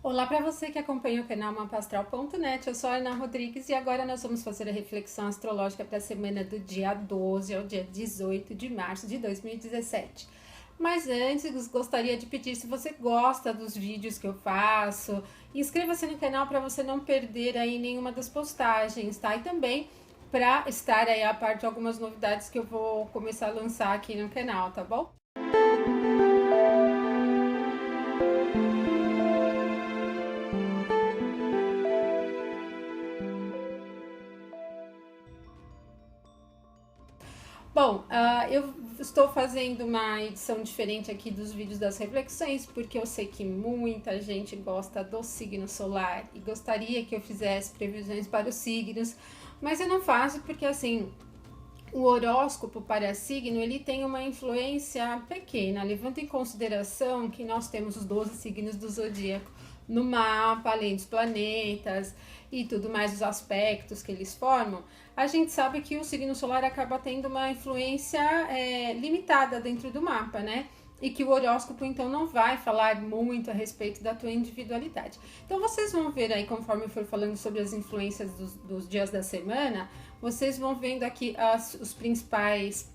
Olá para você que acompanha o canal mapastral.net, eu sou a Ana Rodrigues e agora nós vamos fazer a reflexão astrológica para a semana do dia 12 ao dia 18 de março de 2017. Mas antes, gostaria de pedir, se você gosta dos vídeos que eu faço, inscreva-se no canal para você não perder aí nenhuma das postagens, tá? E também para estar aí a par de algumas novidades que eu vou começar a lançar aqui no canal, tá bom? Bom, eu estou fazendo uma edição diferente aqui dos vídeos das reflexões, porque eu sei que muita gente gosta do signo solar e gostaria que eu fizesse previsões para os signos, mas eu não faço porque, assim, o horóscopo para signo, ele tem uma influência pequena, levando em consideração que nós temos os 12 signos do zodíaco no mapa, além dos planetas e tudo mais, os aspectos que eles formam. A gente sabe que o signo solar acaba tendo uma influência limitada dentro do mapa, né? E que o horóscopo então não vai falar muito a respeito da tua individualidade. Então vocês vão ver aí, conforme eu for falando sobre as influências dos dias da semana, vocês vão vendo aqui os principais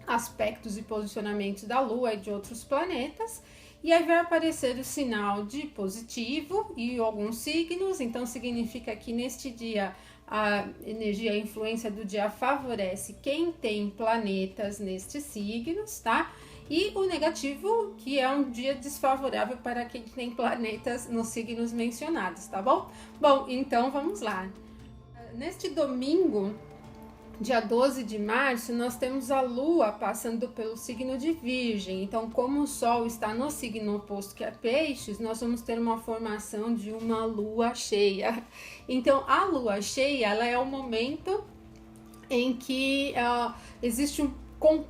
aspectos e posicionamentos da Lua e de outros planetas. E aí vai aparecer o sinal de positivo e alguns signos, então significa que neste dia a energia, a influência do dia favorece quem tem planetas nestes signos, tá? E o negativo, que é um dia desfavorável para quem tem planetas nos signos mencionados, tá bom? Bom, então vamos lá. Neste domingo, dia 12 de março, nós temos a Lua passando pelo signo de Virgem. Então, como o Sol está no signo oposto, que é Peixes, nós vamos ter uma formação de uma Lua cheia. Então, a Lua cheia, ela é o momento em que existe um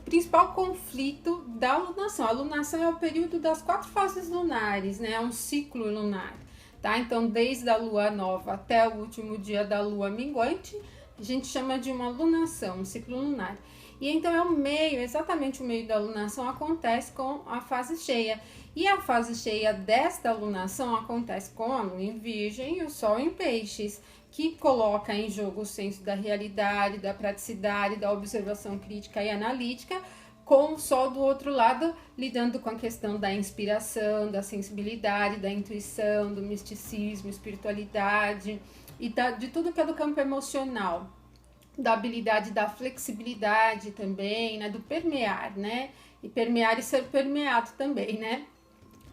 principal conflito da lunação. A lunação é o período das 4 fases lunares, né? É um ciclo lunar, tá? Então, desde a lua nova até o último dia da lua minguante, a gente chama de uma lunação, um ciclo lunar. E então é o meio, exatamente o meio da lunação acontece com a fase cheia. E a fase cheia desta lunação acontece com a lua em Virgem e o Sol em Peixes, que coloca em jogo o senso da realidade, da praticidade, da observação crítica e analítica, com o Sol do outro lado lidando com a questão da inspiração, da sensibilidade, da intuição, do misticismo, espiritualidade e de tudo que é do campo emocional, da habilidade da flexibilidade também, né, do permear, né, e permear e ser permeado também, né.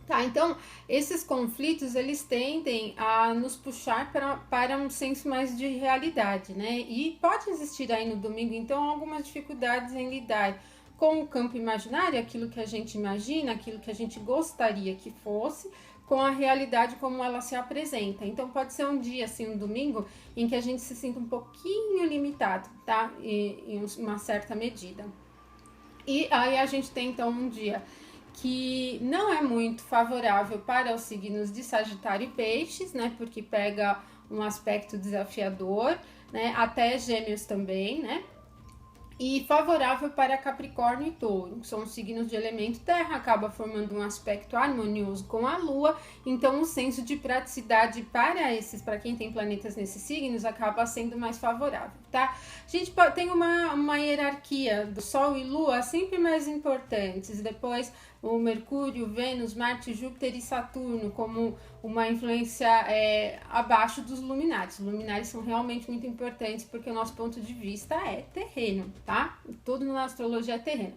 Tá, então esses conflitos eles tendem a nos puxar para um senso mais de realidade, né? E pode existir aí no domingo então algumas dificuldades em lidar com o campo imaginário, aquilo que a gente imagina, aquilo que a gente gostaria que fosse, com a realidade como ela se apresenta. Então pode ser um dia, assim, um domingo, em que a gente se sinta um pouquinho limitado, tá? Em uma certa medida. E aí a gente tem então um dia que não é muito favorável para os signos de Sagitário e Peixes, né? Porque pega um aspecto desafiador, né? Até Gêmeos também, né? E favorável para Capricórnio e Touro, que são signos de elemento terra, acaba formando um aspecto harmonioso com a Lua, então o senso de praticidade para quem tem planetas nesses signos, acaba sendo mais favorável, tá? A gente tem uma hierarquia do Sol e Lua sempre mais importantes, depois o Mercúrio, Vênus, Marte, Júpiter e Saturno como uma influência abaixo dos luminares. Os luminares são realmente muito importantes porque o nosso ponto de vista é terreno, tá? Tudo na astrologia é terreno.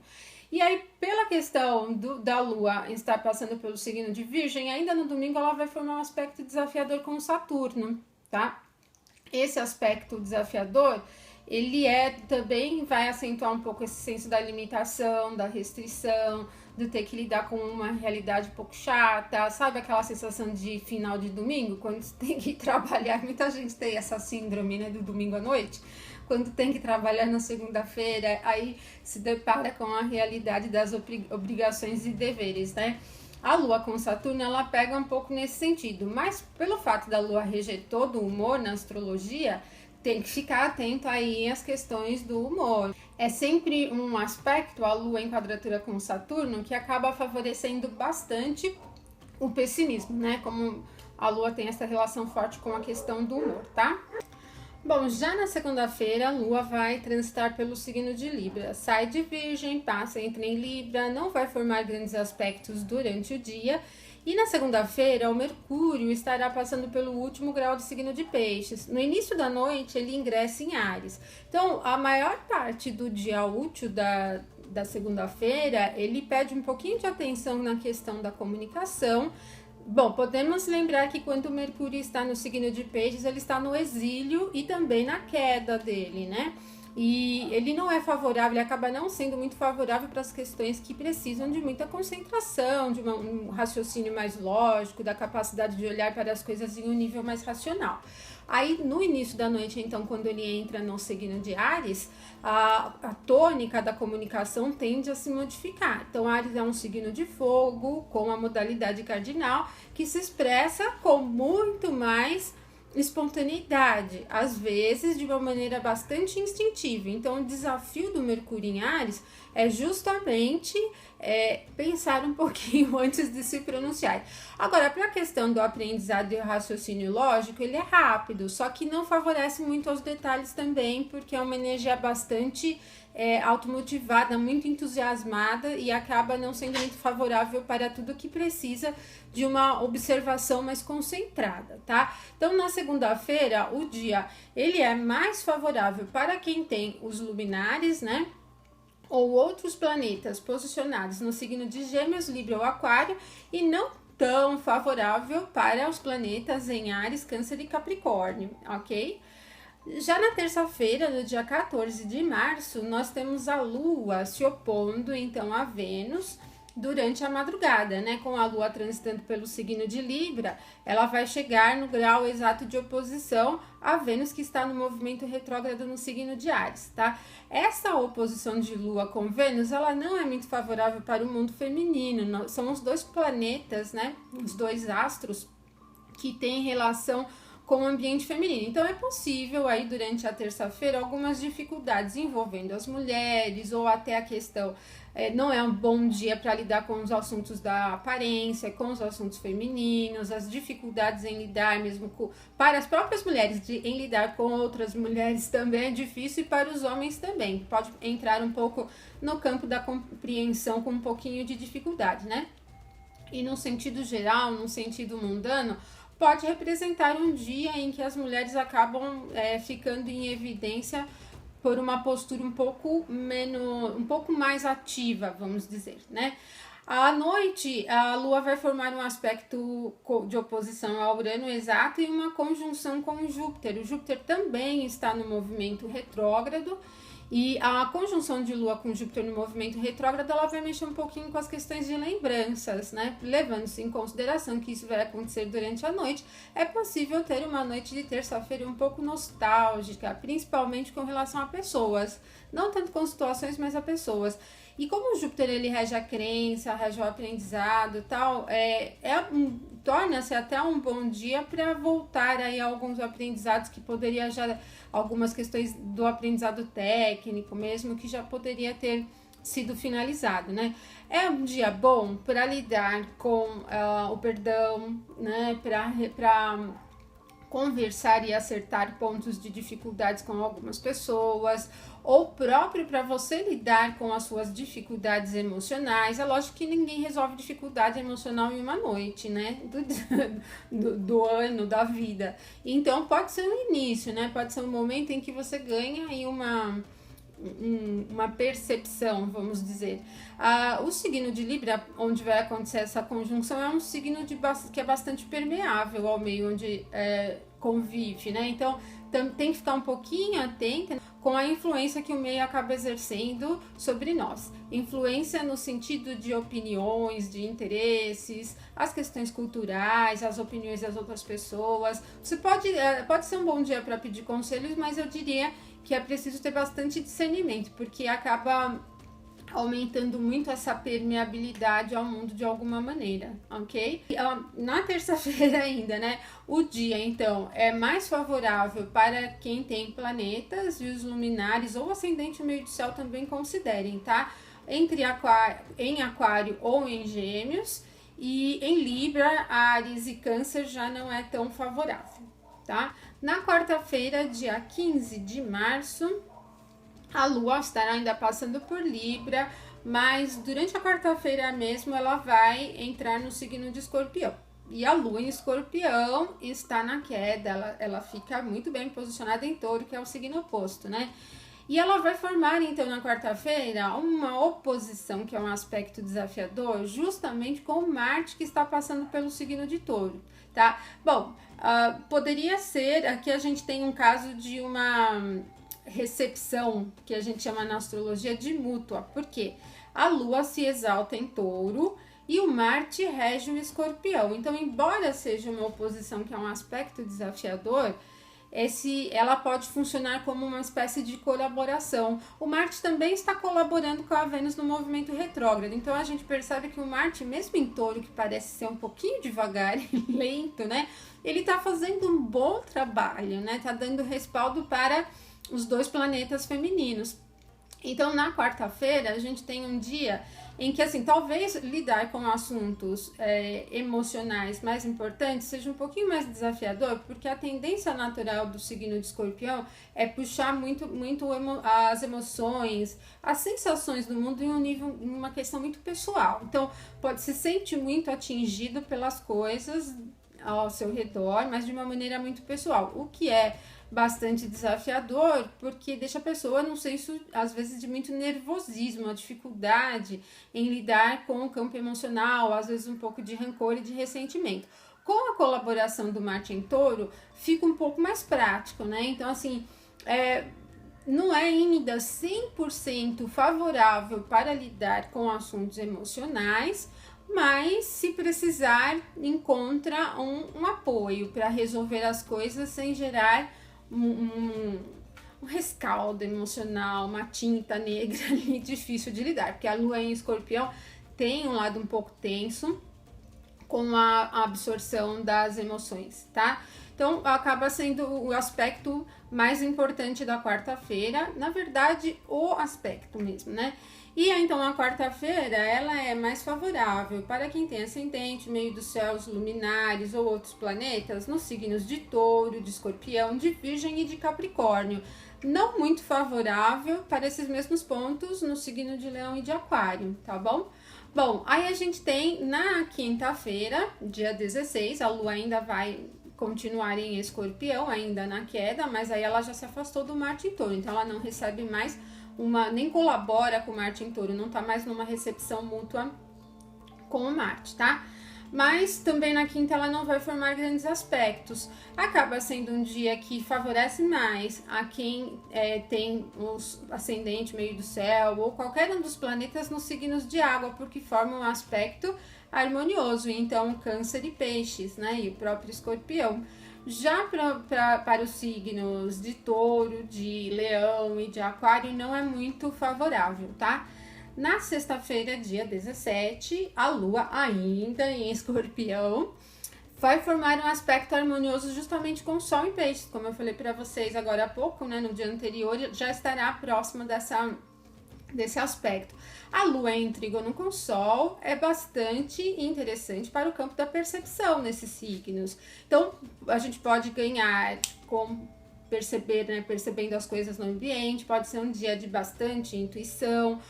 E aí, pela questão da Lua estar passando pelo signo de Virgem, ainda no domingo ela vai formar um aspecto desafiador com Saturno, tá? Esse aspecto desafiador, ele também vai acentuar um pouco esse senso da limitação, da restrição, de ter que lidar com uma realidade um pouco chata, sabe aquela sensação de final de domingo, quando você tem que trabalhar, muita gente tem essa síndrome, né, do domingo à noite, quando tem que trabalhar na segunda-feira, aí se depara com a realidade das obrigações e deveres, né? A Lua com Saturno, ela pega um pouco nesse sentido, mas pelo fato da Lua reger todo o humor na astrologia, tem que ficar atento aí às questões do humor. É sempre um aspecto, a Lua em quadratura com Saturno, que acaba favorecendo bastante o pessimismo, né? Como a Lua tem essa relação forte com a questão do humor, tá? Bom, já na segunda-feira, a Lua vai transitar pelo signo de Libra. Sai de Virgem, passa, entra em Libra, não vai formar grandes aspectos durante o dia. E na segunda-feira, o Mercúrio estará passando pelo último grau do signo de Peixes. No início da noite, ele ingressa em Áries. Então, a maior parte do dia útil da segunda-feira, ele pede um pouquinho de atenção na questão da comunicação. Bom, podemos lembrar que quando o Mercúrio está no signo de Peixes, ele está no exílio e também na queda dele, né? E ele não é favorável, ele acaba não sendo muito favorável para as questões que precisam de muita concentração, de um raciocínio mais lógico, da capacidade de olhar para as coisas em um nível mais racional. Aí, no início da noite, então, quando ele entra no signo de Áries, a tônica da comunicação tende a se modificar. Então, Áries é um signo de fogo, com a modalidade cardinal, que se expressa com muito mais espontaneidade, às vezes de uma maneira bastante instintiva. Então, o desafio do Mercúrio em Áries é justamente pensar um pouquinho antes de se pronunciar. Agora, para a questão do aprendizado e raciocínio lógico, ele é rápido, só que não favorece muito aos detalhes também, porque é uma energia bastante automotivada, muito entusiasmada e acaba não sendo muito favorável para tudo que precisa de uma observação mais concentrada, tá? Então, na segunda-feira, o dia ele é mais favorável para quem tem os luminares, né? Ou outros planetas posicionados no signo de Gêmeos, Libra ou Aquário, e não tão favorável para os planetas em Áries, Câncer e Capricórnio, ok? Já na terça-feira, no dia 14 de março, nós temos a Lua se opondo, então, a Vênus durante a madrugada, né? Com a Lua transitando pelo signo de Libra, ela vai chegar no grau exato de oposição a Vênus, que está no movimento retrógrado no signo de Áries, tá? Essa oposição de Lua com Vênus, ela não é muito favorável para o mundo feminino. São os dois planetas, né? Os dois astros que têm relação com o ambiente feminino. Então, é possível aí durante a terça-feira algumas dificuldades envolvendo as mulheres ou até a questão, não é um bom dia para lidar com os assuntos da aparência, com os assuntos femininos, as dificuldades em lidar mesmo para as próprias mulheres, em lidar com outras mulheres também é difícil e para os homens também. Pode entrar um pouco no campo da compreensão com um pouquinho de dificuldade, né? E no sentido geral, no sentido mundano, pode representar um dia em que as mulheres acabam ficando em evidência por uma postura um pouco mais ativa, vamos dizer, né? À noite, a Lua vai formar um aspecto de oposição ao Urano exato e uma conjunção com o Júpiter. O Júpiter também está no movimento retrógrado. E a conjunção de Lua com Júpiter no movimento retrógrado, ela vai mexer um pouquinho com as questões de lembranças, né? Levando-se em consideração que isso vai acontecer durante a noite, é possível ter uma noite de terça-feira um pouco nostálgica, principalmente com relação a pessoas. Não tanto com situações, mas a pessoas. E como o Júpiter, ele rege a crença, rege o aprendizado e tal, torna-se até um bom dia para voltar aí a alguns aprendizados que poderia já, algumas questões do aprendizado técnico mesmo, que já poderia ter sido finalizado, né? É um dia bom para lidar com o perdão, né? Para conversar e acertar pontos de dificuldades com algumas pessoas, ou próprio para você lidar com as suas dificuldades emocionais. É lógico que ninguém resolve dificuldade emocional em uma noite, né? Do ano, da vida. Então, pode ser um início, né? Pode ser um momento em que você ganha aí uma percepção, vamos dizer. O signo de Libra, onde vai acontecer essa conjunção, é um signo que é bastante permeável ao meio onde convive, né? Então, tem que ficar um pouquinho atenta com a influência que o meio acaba exercendo sobre nós. Influência no sentido de opiniões, de interesses, as questões culturais, as opiniões das outras pessoas. Você pode ser um bom dia para pedir conselhos, mas eu diria que é preciso ter bastante discernimento, porque acaba aumentando muito essa permeabilidade ao mundo de alguma maneira, ok? Na terça-feira ainda, né? O dia, então, é mais favorável para quem tem planetas e os luminares ou ascendente meio de céu também considerem, tá? Em Aquário ou em Gêmeos. E em Libra, Áries e Câncer já não é tão favorável, tá? Na quarta-feira, dia 15 de março, a Lua estará ainda passando por Libra, mas durante a quarta-feira mesmo ela vai entrar no signo de Escorpião. E a Lua em Escorpião está na queda, ela fica muito bem posicionada em Touro, que é o signo oposto, né? E ela vai formar, então, na quarta-feira, uma oposição, que é um aspecto desafiador, justamente com o Marte, que está passando pelo signo de Touro, tá? Bom, poderia ser, aqui a gente tem um caso de uma recepção, que a gente chama na astrologia de mútua, porque a Lua se exalta em Touro e o Marte rege o Escorpião. Então, embora seja uma oposição que é um aspecto desafiador, ela pode funcionar como uma espécie de colaboração. O Marte também está colaborando com a Vênus no movimento retrógrado, então a gente percebe que o Marte, mesmo em Touro, que parece ser um pouquinho devagar e lento, né, ele está fazendo um bom trabalho, né, está dando respaldo para os dois planetas femininos. Então, na quarta-feira, a gente tem um dia em que, assim, talvez lidar com assuntos emocionais mais importantes seja um pouquinho mais desafiador, porque a tendência natural do signo de Escorpião é puxar muito as emoções, as sensações do mundo em uma questão muito pessoal. Então, pode se sentir muito atingido pelas coisas ao seu redor, mas de uma maneira muito pessoal, o que é bastante desafiador, porque deixa a pessoa num senso, às vezes, de muito nervosismo, uma dificuldade em lidar com o campo emocional, às vezes um pouco de rancor e de ressentimento. Com a colaboração do Marte em Touro, fica um pouco mais prático, né? Então, assim, não é ainda 100% favorável para lidar com assuntos emocionais, mas se precisar, encontra um apoio para resolver as coisas sem gerar um rescaldo emocional, uma tinta negra ali difícil de lidar, porque a Lua em Escorpião tem um lado um pouco tenso com a absorção das emoções, tá? Então, acaba sendo o aspecto mais importante da quarta-feira, na verdade, o aspecto mesmo, né? E então a quarta-feira ela é mais favorável para quem tem ascendente, meio dos céus luminares ou outros planetas nos signos de Touro, de Escorpião, de Virgem e de Capricórnio. Não muito favorável para esses mesmos pontos no signo de Leão e de Aquário, tá bom? Bom, aí a gente tem na quinta-feira, dia 16, a Lua ainda vai continuar em Escorpião, ainda na queda, mas aí ela já se afastou do Marte em Touro, então ela não recebe mais nem colabora com o Marte em Touro, não tá mais numa recepção mútua com o Marte, tá? Mas também na quinta ela não vai formar grandes aspectos. Acaba sendo um dia que favorece mais a quem tem os ascendente, meio do céu, ou qualquer um dos planetas nos signos de água, porque formam um aspecto harmonioso. Então, Câncer e Peixes, né? E o próprio Escorpião. Já para os signos de Touro, de Leão e de Aquário não é muito favorável, tá? Na sexta-feira, dia 17, a Lua ainda em Escorpião vai formar um aspecto harmonioso justamente com o Sol em Peixes, como eu falei para vocês agora há pouco, né? No dia anterior já estará próxima desse aspecto. A Lua em trígono com o Sol é bastante interessante para o campo da percepção nesses signos. Então, a gente pode ganhar com percebendo as coisas no ambiente, pode ser um dia de bastante intuição.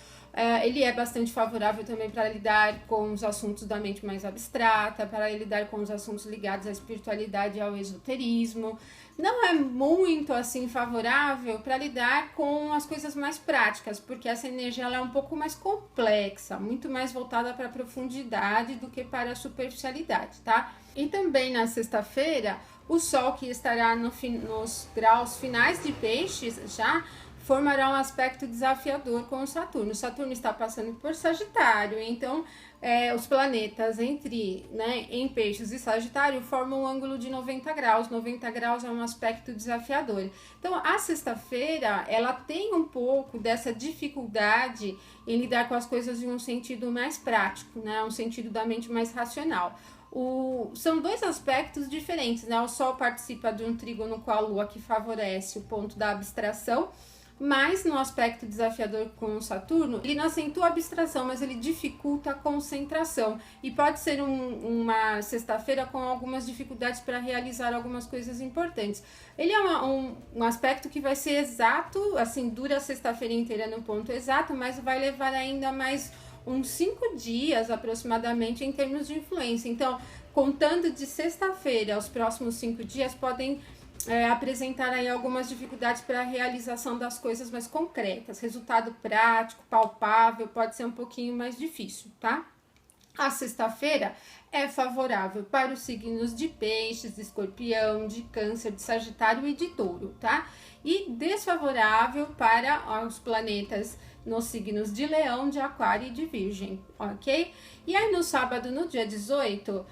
Ele é bastante favorável também para lidar com os assuntos da mente mais abstrata, para lidar com os assuntos ligados à espiritualidade e ao esoterismo. Não é muito assim favorável para lidar com as coisas mais práticas, porque essa energia ela é um pouco mais complexa, muito mais voltada para a profundidade do que para a superficialidade, tá? E também na sexta-feira, o Sol que estará nos graus finais de Peixes já formará um aspecto desafiador com o Saturno. O Saturno está passando por Sagitário, então os planetas em Peixes e Sagitário formam um ângulo de 90 graus. 90 graus é um aspecto desafiador. Então, a sexta-feira, ela tem um pouco dessa dificuldade em lidar com as coisas em um sentido mais prático, né? Um sentido da mente mais racional. São dois aspectos diferentes, né? O Sol participa de um trígono com a Lua que favorece o ponto da abstração. Mas no aspecto desafiador com o Saturno, ele não acentua a abstração, mas ele dificulta a concentração. E pode ser uma sexta-feira com algumas dificuldades para realizar algumas coisas importantes. Ele é um aspecto que vai ser exato, assim, dura a sexta-feira inteira no ponto exato, mas vai levar ainda mais uns 5 dias aproximadamente em termos de influência. Então, contando de sexta-feira aos próximos 5 dias, podem apresentar aí algumas dificuldades para a realização das coisas mais concretas. Resultado prático, palpável, pode ser um pouquinho mais difícil, tá? A sexta-feira é favorável para os signos de Peixes, de Escorpião, de Câncer, de Sagitário e de Touro, tá? E desfavorável para os planetas nos signos de Leão, de Aquário e de Virgem, ok? E aí no sábado, no dia 18,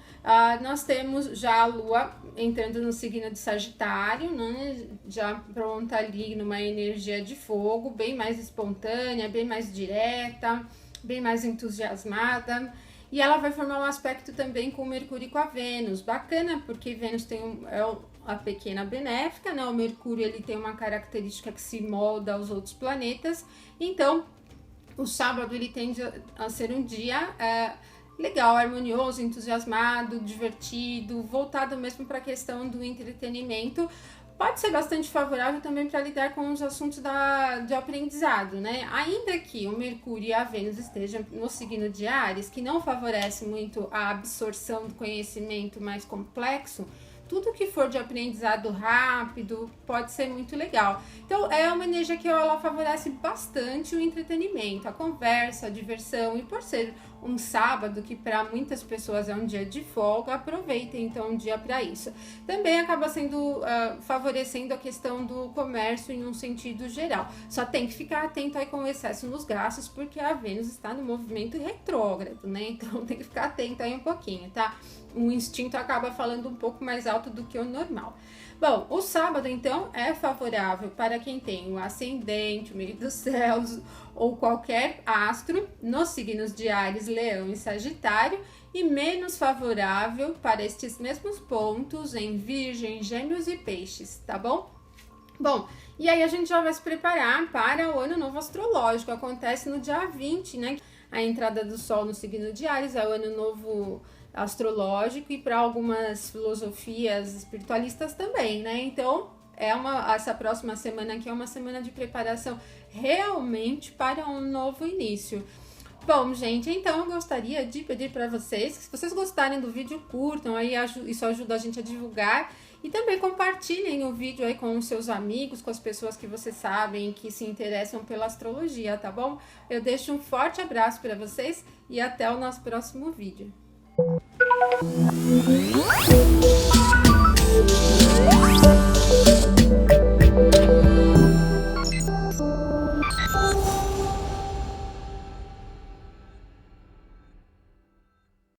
nós temos já a Lua entrando no signo de Sagitário, né? Já pronta ali numa energia de fogo, bem mais espontânea, bem mais direta, bem mais entusiasmada. E ela vai formar um aspecto também com o Mercúrio e com a Vênus. Bacana, porque Vênus tem a pequena benéfica, né? O Mercúrio ele tem uma característica que se molda aos outros planetas. Então, o sábado ele tende a ser um dia legal, harmonioso, entusiasmado, divertido, voltado mesmo para a questão do entretenimento. Pode ser bastante favorável também para lidar com os assuntos de aprendizado, né? Ainda que o Mercúrio e a Vênus estejam no signo de Áries, que não favorece muito a absorção do conhecimento mais complexo, tudo que for de aprendizado rápido pode ser muito legal. Então, é uma energia que ela favorece bastante o entretenimento, a conversa, a diversão. E por ser um sábado, que para muitas pessoas é um dia de folga, aproveitem então um dia para isso. Também acaba sendo favorecendo a questão do comércio em um sentido geral. Só tem que ficar atento aí com o excesso nos gastos, porque a Vênus está no movimento retrógrado, né? Então tem que ficar atento aí um pouquinho, tá? O instinto acaba falando um pouco mais alto do que o normal. Bom, o sábado, então, é favorável para quem tem o ascendente, o meio dos céus ou qualquer astro nos signos de Áries, Leão e Sagitário, e menos favorável para estes mesmos pontos em Virgem, Gêmeos e Peixes, tá bom? Bom, e aí a gente já vai se preparar para o Ano Novo Astrológico. Acontece no dia 20, né? A entrada do Sol no signo de Áries é o Ano Novo Astrológico, e para algumas filosofias espiritualistas também, né? Então, essa próxima semana aqui é uma semana de preparação realmente para um novo início. Bom, gente, então eu gostaria de pedir para vocês que, se vocês gostarem do vídeo, curtam, aí isso ajuda a gente a divulgar, e também compartilhem o vídeo aí com os seus amigos, com as pessoas que vocês sabem que se interessam pela astrologia, tá bom? Eu deixo um forte abraço para vocês e até o nosso próximo vídeo.